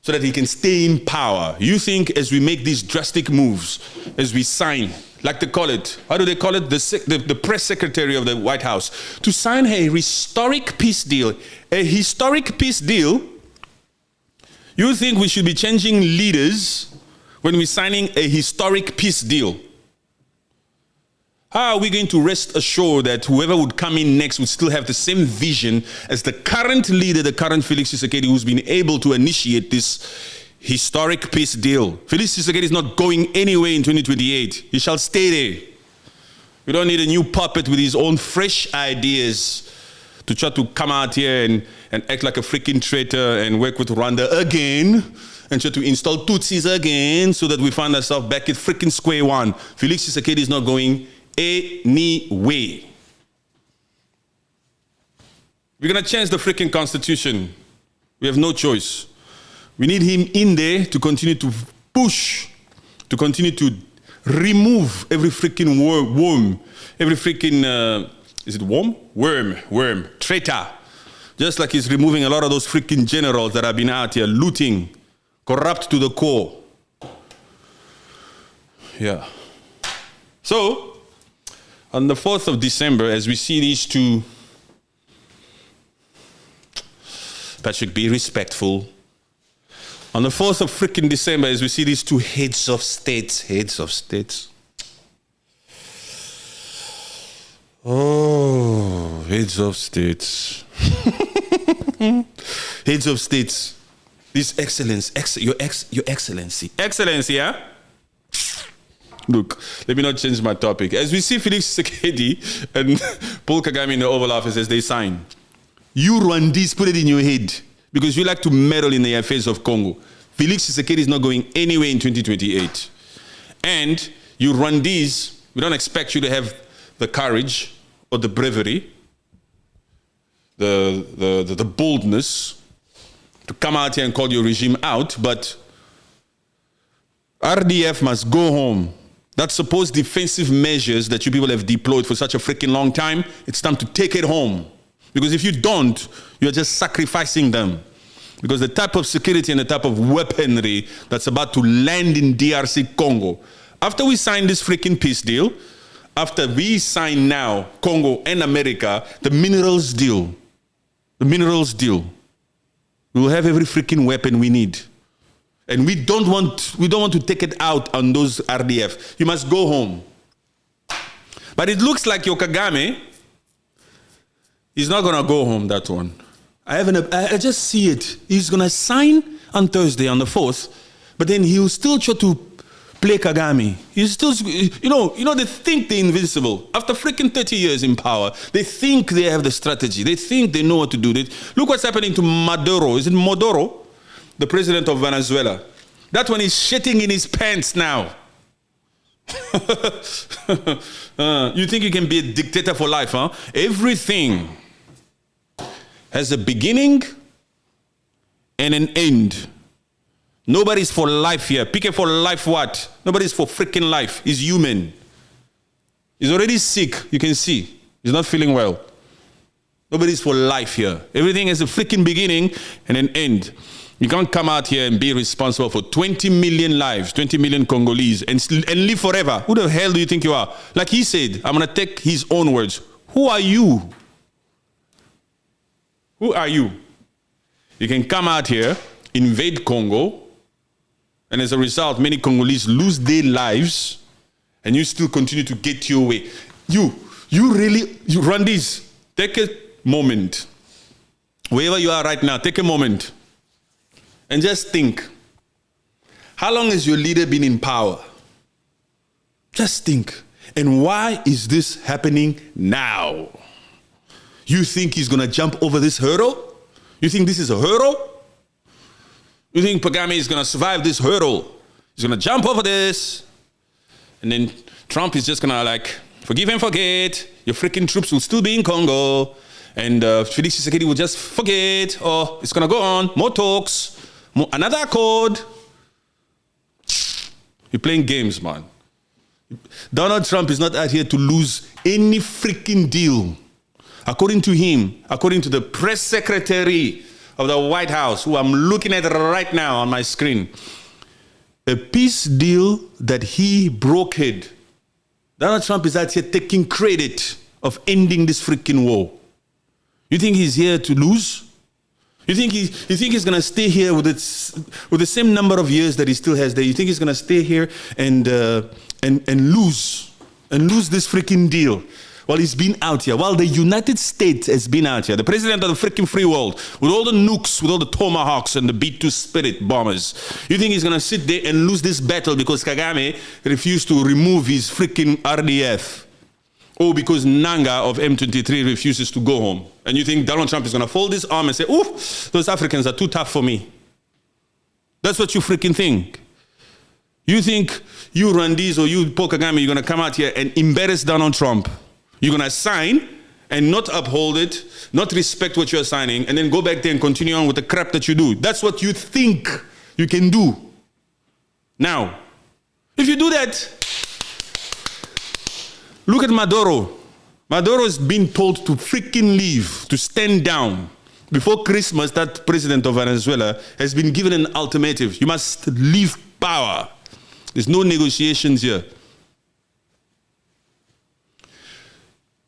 so that he can stay in power. You think as we make these drastic moves, as we sign, like they call it, how do they call it? The press secretary of the White House, to sign a historic peace deal. A historic peace deal? You think we should be changing leaders when we're signing a historic peace deal? How are we going to rest assured that whoever would come in next would still have the same vision as the current leader, the current Felix Tshisekedi, who's been able to initiate this historic peace deal? Felix Tshisekedi is not going anywhere in 2028. He shall stay there. We don't need a new puppet with his own fresh ideas to try to come out here and act like a freaking traitor and work with Rwanda again and try to install Tutsis again so that we find ourselves back at freaking square one. Felix Tshisekedi is not going anywhere. We're going to change the freaking constitution. We have no choice. We need him in there to continue to push, to continue to remove every freaking worm, every freaking, is it worm? Worm, traitor. Just like he's removing a lot of those freaking generals that have been out here looting, corrupt to the core. Yeah. So, on the 4th of December, as we see these two, Patrick, be respectful. On the 4th of freaking December, as we see these two heads of states. Oh, heads of states. Heads of states. This excellence, your excellency. Excellency, yeah? Look, let me not change my topic. As we see Felix Tshisekedi and Paul Kagame in the Oval Office as they sign, you Rwandese, put it in your head, because you like to meddle in the affairs of Congo. Felix Tshisekedi is not going anywhere in 2028. And you Rwandese, we don't expect you to have the courage or the bravery, the boldness to come out here and call your regime out, but RDF must go home. That supposed defensive measures that you people have deployed for such a freaking long time, it's time to take it home. Because if you don't, you're just sacrificing them. Because the type of security and the type of weaponry that's about to land in DRC Congo, after we sign this freaking peace deal, after we sign now, Congo and America, the minerals deal, we will have every freaking weapon we need. And we don't want to take it out on those RDF. You must go home. But it looks like your Kagame, he's not going to go home, that one. I just see it. He's going to sign on Thursday, on the 4th, but then he'll still try to play Kagame. He's still, they think they're invincible. After freaking 30 years in power, they think they have the strategy. They think they know what to do. Look what's happening to Maduro. Is it Maduro? The president of Venezuela. That one is shitting in his pants now. You think you can be a dictator for life, huh? Everything has a beginning and an end. Nobody's for life here. Pick it for life what? Nobody's for freaking life. He's human. He's already sick. You can see. He's not feeling well. Nobody's for life here. Everything has a freaking beginning and an end. You can't come out here and be responsible for 20 million lives, 20 million Congolese, and live forever. Who the hell do you think you are? Like he said, I'm going to take his own words. Who are you? Who are you? You can come out here, invade Congo, and as a result, many Congolese lose their lives, and you still continue to get your way. You run this. Take a moment. Wherever you are right now, take a moment. And just think, how long has your leader been in power? Just think. And why is this happening now? You think he's going to jump over this hurdle? You think this is a hurdle? You think Kagame is going to survive this hurdle? He's going to jump over this. And then Trump is just going to forgive and forget. Your freaking troops will still be in Congo. And Felix Tshisekedi will just forget. Oh, it's going to go on. More talks. Another accord. You're playing games, man. Donald Trump is not out here to lose any freaking deal. According to him, according to the press secretary of the White House, who I'm looking at right now on my screen, a peace deal that he brokered. Donald Trump is out here taking credit of ending this freaking war. You think he's here to lose? You think he's going to stay here with the same number of years that he still has there? You think he's going to stay here and lose this freaking deal while he's been out here, while the United States has been out here, the president of the freaking free world, with all the nukes, with all the tomahawks and the B-2 Spirit bombers? You think he's going to sit there and lose this battle because Kagame refused to remove his freaking RDF? or because Nanga of M23 refuses to go home. And you think Donald Trump is going to fold his arm and say, oof, those Africans are too tough for me. That's what you freaking think. You think you Rwandese or you Paul Kagame, you're going to come out here and embarrass Donald Trump. You're going to sign and not uphold it, not respect what you're signing, and then go back there and continue on with the crap that you do. That's what you think you can do. Now, if you do that, look at Maduro. Maduro has been told to freaking leave, to stand down. Before Christmas, that president of Venezuela has been given an ultimatum. You must leave power. There's no negotiations here.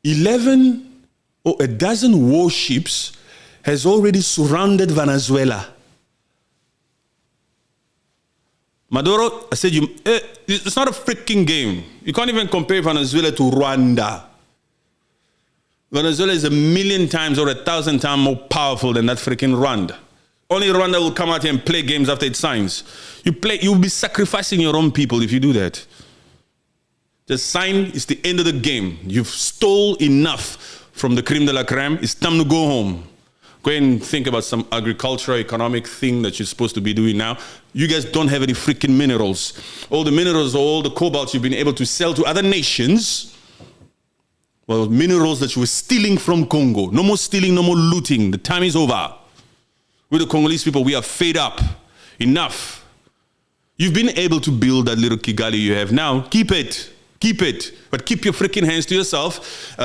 11 or a dozen warships has already surrounded Venezuela. Maduro, I said, it's not a freaking game. You can't even compare Venezuela to Rwanda. Venezuela is 1,000,000 times or 1,000 times more powerful than that freaking Rwanda. Only Rwanda will come out here and play games after it signs. You'll be sacrificing your own people if you do that. The sign is the end of the game. You've stole enough from the creme de la creme. It's time to go home. Go and think about some agricultural, economic thing that you're supposed to be doing now. You guys don't have any freaking minerals. All the minerals, all the cobalt you've been able to sell to other nations, well, minerals that you were stealing from Congo. No more stealing, no more looting. The time is over. With the Congolese people, we are fed up. Enough. You've been able to build that little Kigali you have now. Keep it. Keep it. But keep your freaking hands to yourself.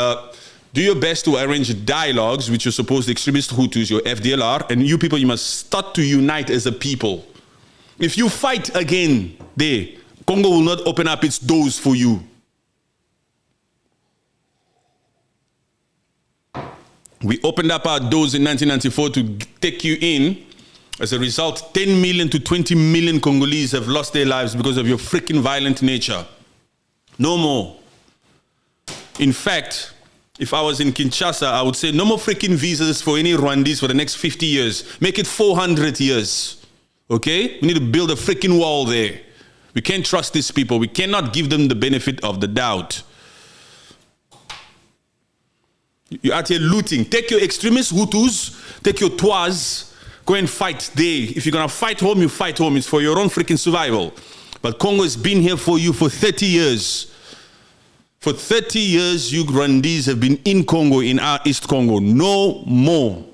Do your best to arrange dialogues with your supposed extremist Hutus, your FDLR, and you people, you must start to unite as a people. If you fight again there, Congo will not open up its doors for you. We opened up our doors in 1994 to take you in. As a result, 10 million to 20 million Congolese have lost their lives because of your freaking violent nature. No more. In fact, if I was in Kinshasa, I would say no more freaking visas for any Rwandese for the next 50 years. Make it 400 years. Okay? We need to build a freaking wall there. We can't trust these people. We cannot give them the benefit of the doubt. You're out here looting. Take your extremist Hutus, take your Twas, go and fight there. If you're going to fight home, you fight home. It's for your own freaking survival. But Congo has been here for you for 30 years. For 30 years, you Rwandese have been in Congo, in our East Congo. No more.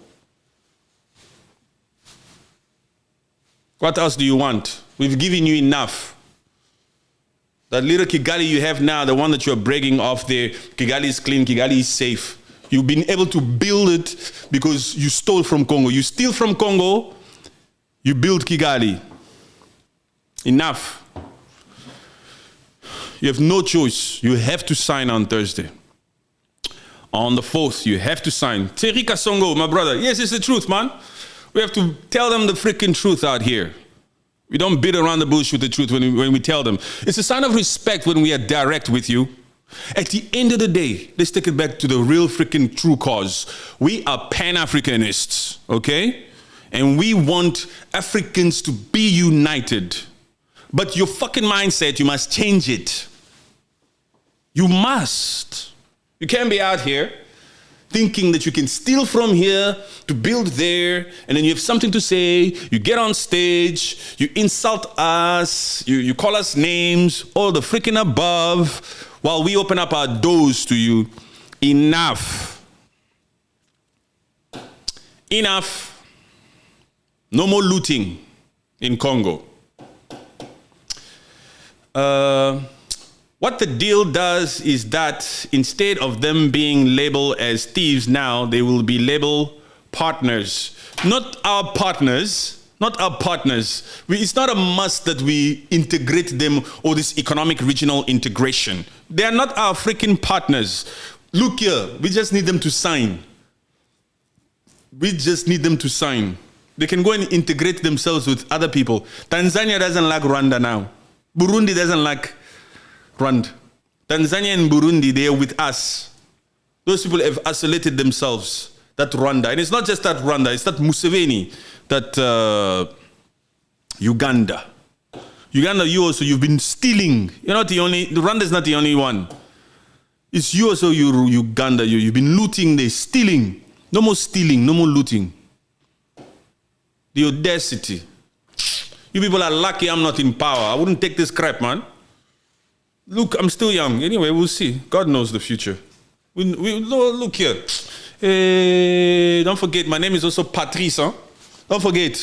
What else do you want? We've given you enough. That little Kigali you have now, the one that you're bragging off there, Kigali is clean, Kigali is safe. You've been able to build it because you stole from Congo. You steal from Congo, you build Kigali. Enough. You have no choice. You have to sign on Thursday. On the 4th, you have to sign. Thierry Kasongo, my brother. Yes, it's the truth, man. We have to tell them the freaking truth out here. We don't beat around the bush with the truth when we tell them. It's a sign of respect when we are direct with you. At the end of the day, let's take it back to the real freaking true cause. We are Pan-Africanists, okay? And we want Africans to be united. But your fucking mindset, you must change it. You must. You can't be out here thinking that you can steal from here to build there, and then you have something to say, you get on stage, you insult us, you call us names, all the freaking above, while we open up our doors to you. Enough. Enough. No more looting in Congo. What the deal does is that instead of them being labeled as thieves now, they will be labeled partners. Not our partners. Not our partners. It's not a must that we integrate them or this economic regional integration. They are not our freaking partners. Look here, we just need them to sign. We just need them to sign. They can go and integrate themselves with other people. Tanzania doesn't like Rwanda now. Burundi doesn't like Rwanda. Tanzania and Burundi, they are with us. Those people have isolated themselves. That Rwanda. And it's not just that Rwanda, it's that Museveni, that Uganda. Uganda, you've been stealing. You're not the only, Rwanda is not the only one. It's you also, Uganda. You've been looting, they're stealing. No more stealing, no more looting. The audacity. You people are lucky I'm not in power. I wouldn't take this crap, man. Look, I'm still young. Anyway, we'll see. God knows the future. Look here. Don't forget, my name is also Patrice. Huh? Don't forget.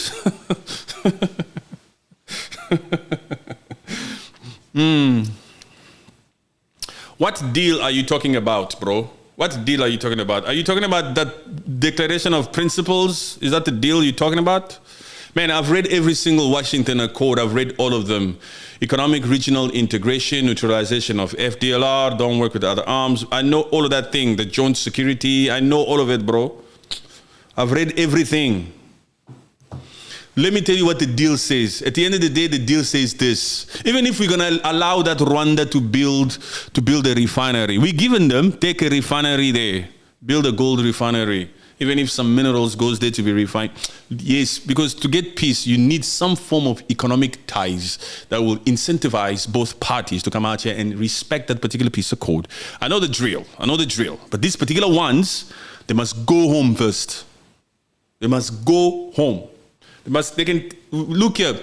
What deal are you talking about, bro? What deal are you talking about? Are you talking about that declaration of principles? Is that the deal you're talking about? Man, I've read every single Washington Accord. I've read all of them. Economic regional integration, neutralization of FDLR, don't work with other arms. I know all of that thing, the joint security. I know all of it, bro. I've read everything. Let me tell you what the deal says. At the end of the day, the deal says this. Even if we're going to allow that Rwanda to build a refinery, we're giving them, take a refinery there, build a gold refinery. Even if some minerals goes there to be refined. Yes, because to get peace, you need some form of economic ties that will incentivize both parties to come out here and respect that particular piece of code. I know the drill. But these particular ones, they must go home first. They must go home. They can, look here,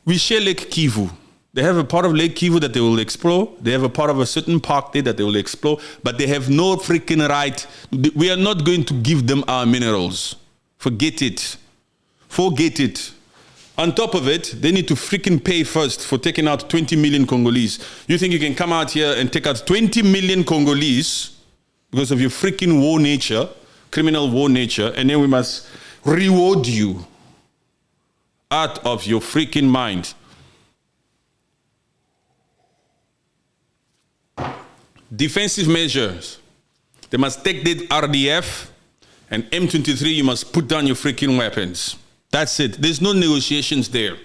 we share Lake Kivu. They have a part of Lake Kivu that they will explore. They have a part of a certain park there that they will explore. But they have no freaking right. We are not going to give them our minerals. Forget it. Forget it. On top of it, they need to freaking pay first for taking out 20 million Congolese. You think you can come out here and take out 20 million Congolese because of your freaking war nature, criminal war nature, and then we must reward you out of your freaking mind. Defensive measures. They must take the RDF and M23, you must put down your freaking weapons. That's it. There's no negotiations there.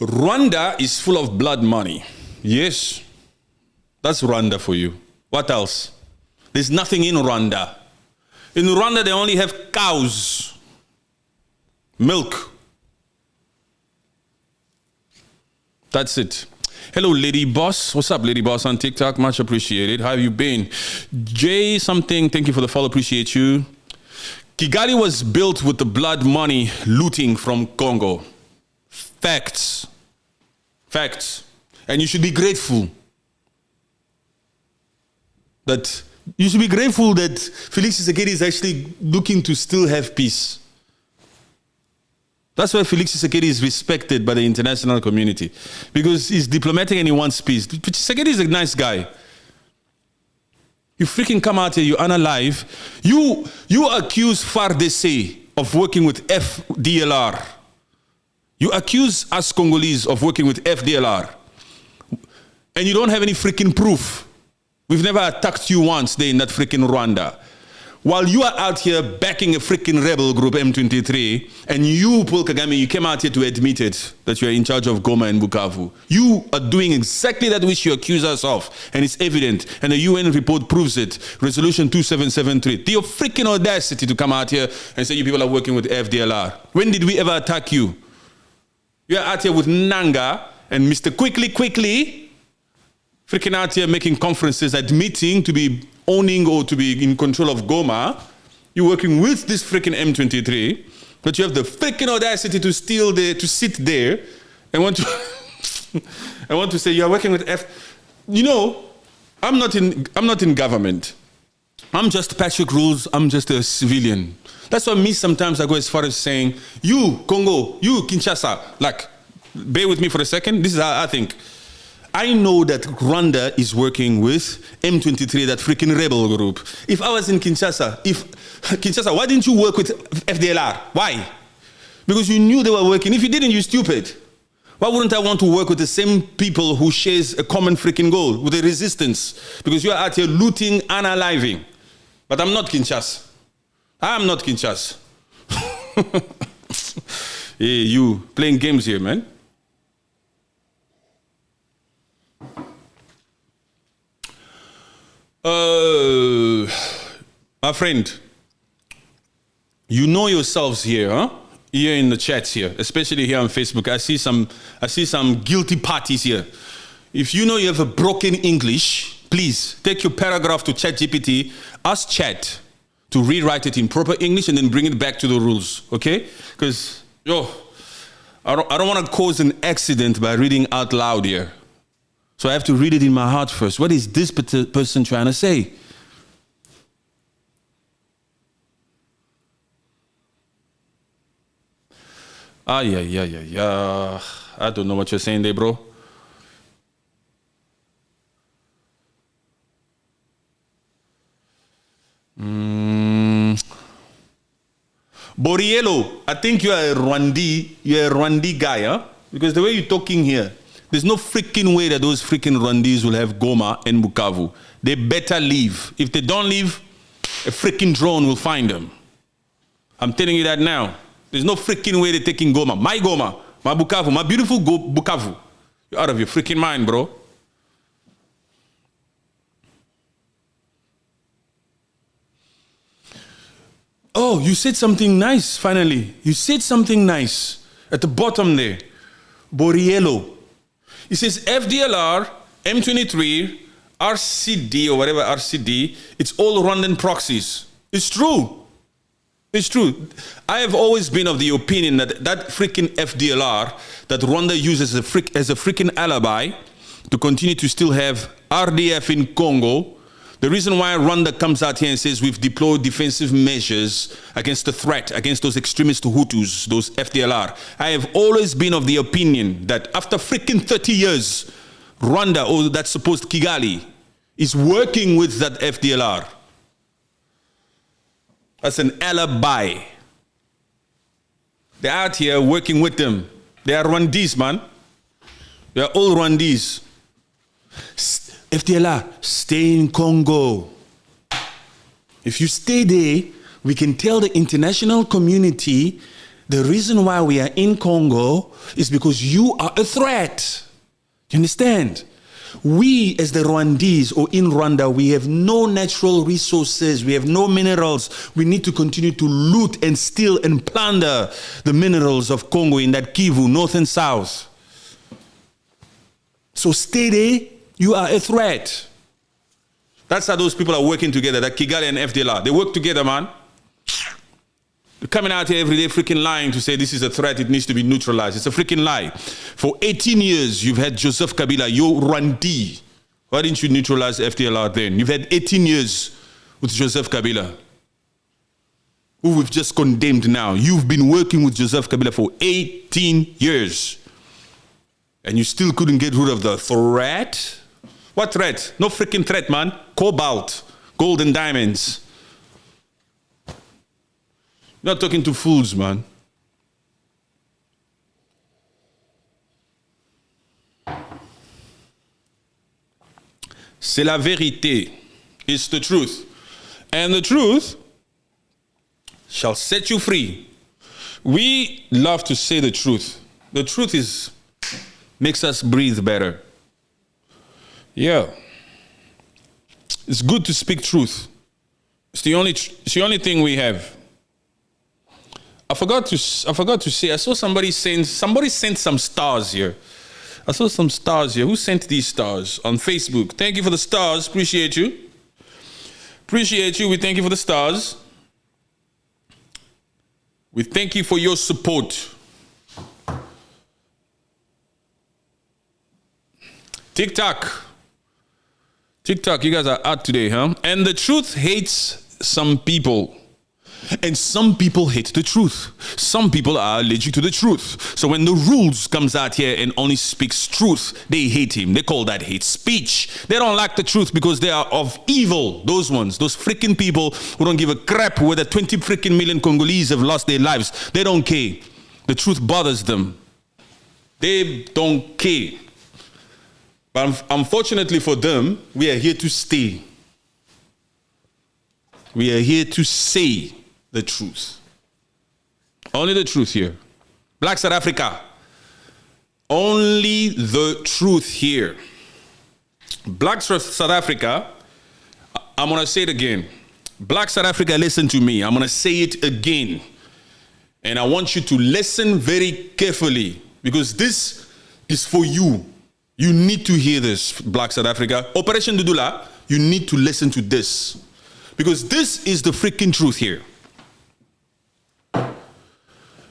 Rwanda is full of blood money. Yes. That's Rwanda for you. What else? There's nothing in Rwanda. In Rwanda, they only have cows. Milk. That's it. Hello, Lady Boss. What's up, Lady Boss on TikTok? Much appreciated. How have you been? Jay something, thank you for the follow. Appreciate you. Kigali was built with the blood money looting from Congo. Facts. Facts. And you should be grateful. That you should be grateful that Felix Tshisekedi is actually looking to still have peace. That's why Felix Tshisekedi is respected by the international community. Because he's diplomatic and he wants peace. Tshisekedi is a nice guy. You freaking come out here, you unalive. You accuse FARDC of working with FDLR. You accuse us Congolese of working with FDLR. And you don't have any freaking proof. We've never attacked you once there in that freaking Rwanda. While you are out here backing a freaking rebel group, M23, and you, Paul Kagame, you came out here to admit it, that you're in charge of Goma and Bukavu. You are doing exactly that which you accuse us of, and it's evident, and the UN report proves it. Resolution 2773. The freaking audacity to come out here and say you people are working with FDLR. When did we ever attack you? You're out here with Nanga and Mr. Quickly, freaking out here making conferences, admitting to be owning or to be in control of Goma. You're working with this freaking M23, but you have the freaking audacity to steal there, to sit there and want to I want to say you're working with You know, I'm not in government. I'm just Patrick Rules, I'm just a civilian. That's why me sometimes I go as far as saying, you Congo, you Kinshasa, like, bear with me for a second. This is how I think. I know that Rwanda is working with M23, that freaking rebel group. If I was in Kinshasa, why didn't you work with FDLR? Why? Because you knew they were working. If you didn't, you're stupid. Why wouldn't I want to work with the same people who shares a common freaking goal, with the resistance? Because you are out here looting, unaliving. But I'm not Kinshasa. I'm not Kinshasa. Hey, you playing games here, man. My friend, you know yourselves here, huh? Here in the chats here, especially here on Facebook. I see some guilty parties here. If you know you have a broken English, please take your paragraph to ChatGPT, ask Chat to rewrite it in proper English and then bring it back to the rules, okay? Because, I don't want to cause an accident by reading out loud here. So I have to read it in my heart first. What is this person trying to say? Yeah. I don't know what you're saying there, bro. Boriello, I think you're a Rwandi guy, huh? Because the way you're talking here, there's no freaking way that those freaking Rwandese will have Goma and Bukavu. They better leave. If they don't leave, a freaking drone will find them. I'm telling you that now. There's no freaking way they're taking Goma, my Bukavu, my beautiful Bukavu. You're out of your freaking mind, bro. Oh, you said something nice, finally. You said something nice at the bottom there. Boriello. It says FDLR, M23, RCD, or whatever RCD, it's all Rwandan proxies. It's true. It's true. I have always been of the opinion that that freaking FDLR that Rwanda uses as a freaking alibi to continue to still have RDF in Congo. The reason why Rwanda comes out here and says we've deployed defensive measures against the threat, against those extremist Hutus, those FDLR. I have always been of the opinion that after freaking 30 years, Rwanda, or that supposed Kigali, is working with that FDLR. That's an alibi. They're out here working with them. They are Rwandese, man. They are all Rwandese. FDLR, stay in Congo. If you stay there, we can tell the international community the reason why we are in Congo is because you are a threat. You understand? We, as the Rwandese or in Rwanda, we have no natural resources. We have no minerals. We need to continue to loot and steal and plunder the minerals of Congo in that Kivu, north and south. So stay there. You are a threat. That's how those people are working together, that Kigali and FDLR. They work together, man. They're coming out here every day freaking lying to say this is a threat, it needs to be neutralized. It's a freaking lie. For 18 years, you've had Joseph Kabila, yo Rwandi. Why didn't you neutralize FDLR then? You've had 18 years with Joseph Kabila, who we've just condemned now. You've been working with Joseph Kabila for 18 years. And you still couldn't get rid of the threat? What threat? No freaking threat, man. Cobalt, gold and diamonds. You're not talking to fools, man. C'est la vérité. It's the truth. And the truth shall set you free. We love to say the truth. The truth makes us breathe better. Yeah. It's good to speak truth. It's the only thing we have. I forgot to say, I saw somebody sent some stars here. I saw some stars here. Who sent these stars? On Facebook. Thank you for the stars. Appreciate you. Appreciate you. We thank you for the stars. We thank you for your support. TikTok, you guys are out today, huh? And the truth hates some people. And some people hate the truth. Some people are allergic to the truth. So when the rules comes out here and only speaks truth, they hate him. They call that hate speech. They don't like the truth because they are of evil. Those ones, those freaking people who don't give a crap whether 20 freaking million Congolese have lost their lives. They don't care. The truth bothers them. They don't care. But unfortunately for them, we are here to stay. We are here to say the truth. Only the truth here. Black South Africa. Only the truth here. Black South Africa, I'm going to say it again. Black South Africa, listen to me. I'm going to say it again. And I want you to listen very carefully because this is for you. You need to hear this, Black South Africa. Operation Dudula, you need to listen to this. Because this is the freaking truth here.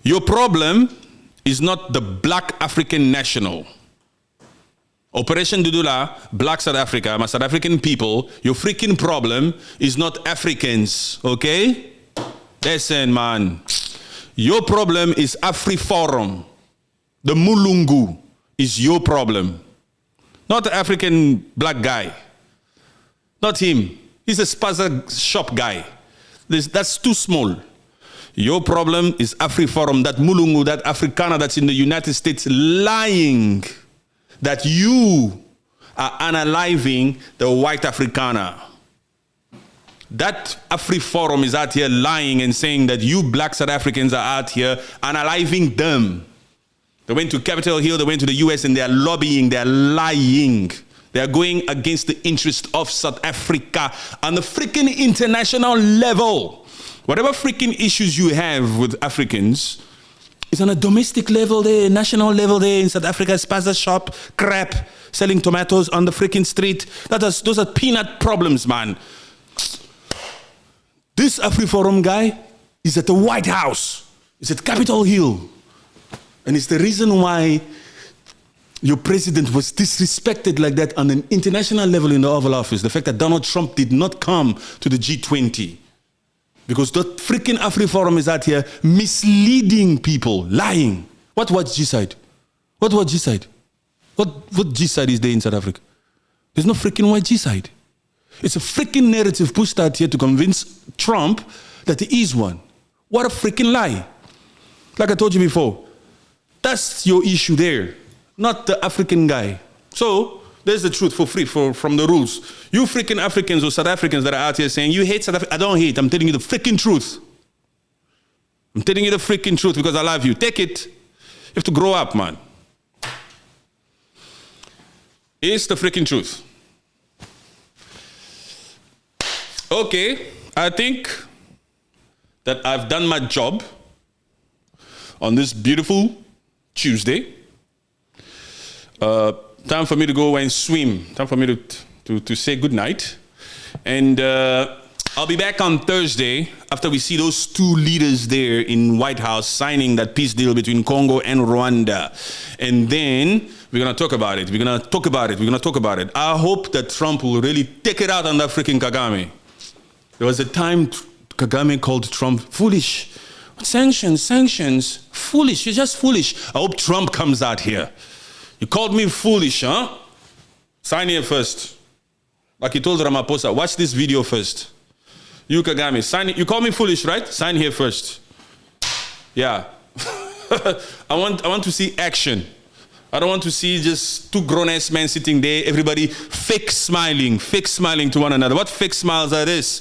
Your problem is not the Black African national. Operation Dudula, Black South Africa, my South African people, your freaking problem is not Africans, okay? Listen, man. Your problem is Afriforum. The Mulungu is your problem. Not the African black guy. Not him. He's a spaza shop guy. That's too small. Your problem is Afriforum, that Mulungu, that Afrikaner that's in the United States lying that you are unaliving the white Afrikaner. That Afriforum is out here lying and saying that you Black South Africans are out here unaliving them. They went to Capitol Hill, they went to the US, and they're lobbying, they're lying. They're going against the interest of South Africa on the freaking international level. Whatever freaking issues you have with Africans, it's on a domestic level there, national level there in South Africa, spaza shop, crap, selling tomatoes on the freaking street. Those are peanut problems, man. This Afriforum guy is at the White House. He's at Capitol Hill. And it's the reason why your president was disrespected like that on an international level in the Oval Office. The fact that Donald Trump did not come to the G20. Because the freaking Afriforum is out here misleading people, lying. What G-side? What G-side? What G-side is there in South Africa? There's no freaking white G-side. It's a freaking narrative pushed out here to convince Trump that he is one. What a freaking lie. Like I told you before, that's your issue there, not the African guy. So, there's the truth for free from the rules. You freaking Africans or South Africans that are out here saying, you hate South Africa. I don't hate. I'm telling you the freaking truth. I'm telling you the freaking truth because I love you. Take it. You have to grow up, man. It's the freaking truth. Okay, I think that I've done my job on this beautiful Tuesday. Time for me to go and swim. Time for me to say goodnight. And I'll be back on Thursday after we see those two leaders there in White House signing that peace deal between Congo and Rwanda. And then we're going to talk about it. We're going to talk about it. I hope that Trump will really take it out on that freaking Kagame. There was a time Kagame called Trump foolish. Sanctions, foolish. You're just foolish. I hope Trump comes out here. You called me foolish, huh? Sign here first. Like he told Ramaphosa, watch this video first. You Kagame, sign it. You call me foolish, right? Sign here first. Yeah. I want to see action. I don't want to see just two grown-ass men sitting there, everybody fake smiling to one another. What fake smiles are this?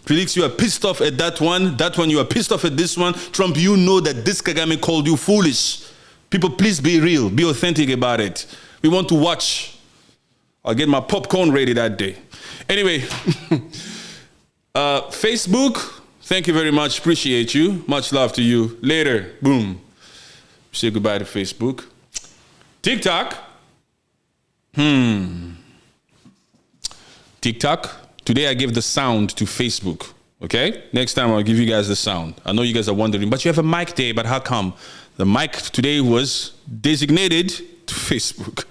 Felix, you are pissed off at that one you are pissed off at this one. Trump, you know that this Kagame called you foolish. People, please be real, be authentic about it. We want to watch. I'll get my popcorn ready that day. Anyway, Facebook, thank you very much, appreciate you. Much love to you. Later, boom. Say goodbye to Facebook. TikTok. TikTok. Today I gave the sound to Facebook. Okay? Next time I'll give you guys the sound. I know you guys are wondering, but you have a mic there, but how come? The mic today was designated to Facebook.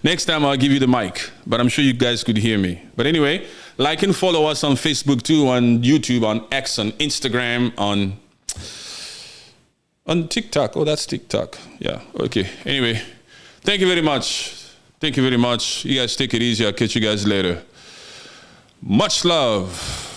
Next time I'll give you the mic, but I'm sure you guys could hear me. But anyway, like and follow us on Facebook too, on YouTube, on X, on Instagram, on TikTok. Oh, that's TikTok. Yeah, okay. Anyway, thank you very much. Thank you very much. You guys take it easy. I'll catch you guys later. Much love.